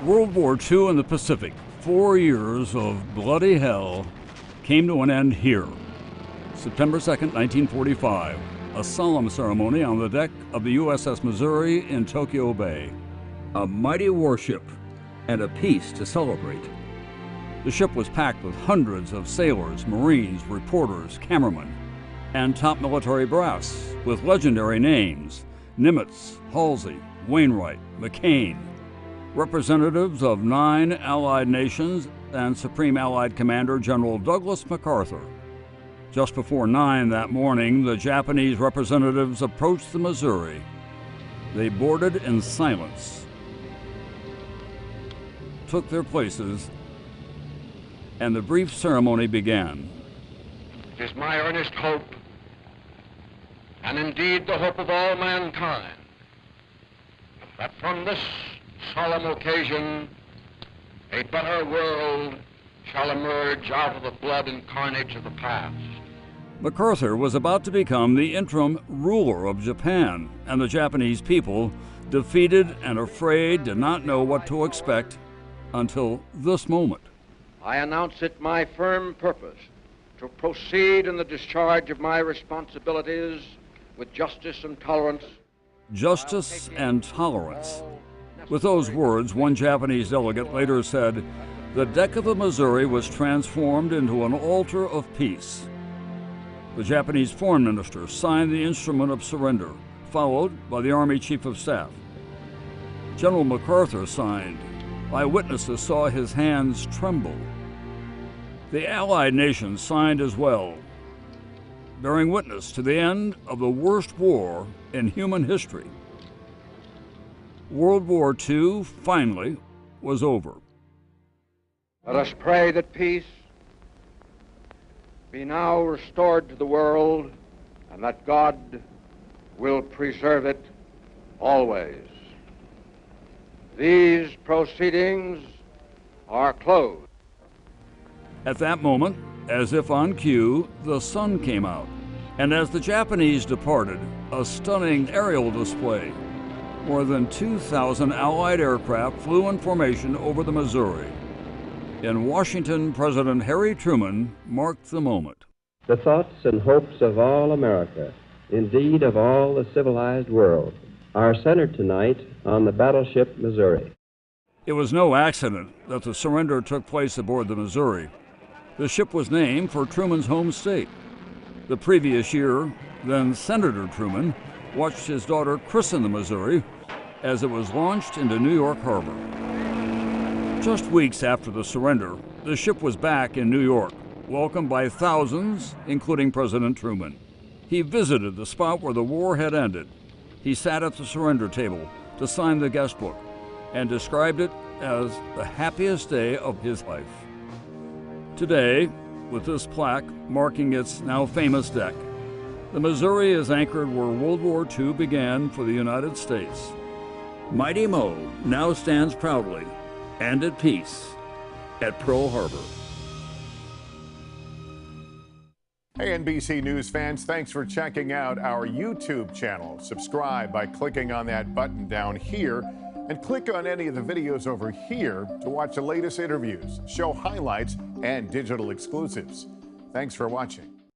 World War II in the Pacific, 4 years of bloody hell, came to an end here. September 2nd, 1945, a solemn ceremony on the deck of the USS Missouri in Tokyo Bay. A mighty warship and a peace to celebrate. The ship was packed with hundreds of sailors, Marines, reporters, cameramen, and top military brass with legendary names: Nimitz, Halsey, Wainwright, McCain, representatives of 9 Allied nations, and Supreme Allied Commander General Douglas MacArthur. Just before 9 that morning, the Japanese representatives approached the Missouri. They boarded in silence, took their places, and the brief ceremony began. It is my earnest hope, and indeed the hope of all mankind, that from this solemn occasion a better world shall emerge out of the blood and carnage of the past. MacArthur was about to become the interim ruler of Japan, and the Japanese people, defeated and afraid, did not know what to expect until this moment. I announce it my firm purpose to proceed in the discharge of my responsibilities with justice and tolerance. Justice and tolerance. With those words, one Japanese delegate later said, "The deck of the Missouri was transformed into an altar of peace." The Japanese foreign minister signed the instrument of surrender, followed by the Army Chief of Staff. General MacArthur signed. Eyewitnesses saw his hands tremble. The Allied nations signed as well, bearing witness to the end of the worst war in human history. World War II finally was over. Let us pray that peace be now restored to the world, and that God will preserve it always. These proceedings are closed. At that moment, as if on cue, the sun came out, and as the Japanese departed, a stunning aerial display. More than 2,000 Allied aircraft flew in formation over the Missouri. In Washington, President Harry Truman marked the moment. The thoughts and hopes of all America, indeed of all the civilized world, are centered tonight on the battleship Missouri. It was no accident that the surrender took place aboard the Missouri. The ship was named for Truman's home state. The previous year, then Senator Truman watched his daughter christen the Missouri as it was launched into New York Harbor. Just weeks after the surrender, the ship was back in New York, welcomed by thousands, including President Truman. He visited the spot where the war had ended. He sat at the surrender table to sign the guest book and described it as the happiest day of his life. Today, with this plaque marking its now famous deck, the Missouri is anchored where World War II began for the United States. Mighty Mo now stands proudly and at peace at Pearl Harbor. Hey, NBC News fans, thanks for checking out our YouTube channel. Subscribe by clicking on that button down here, and click on any of the videos over here to watch the latest interviews, show highlights, and digital exclusives. Thanks for watching.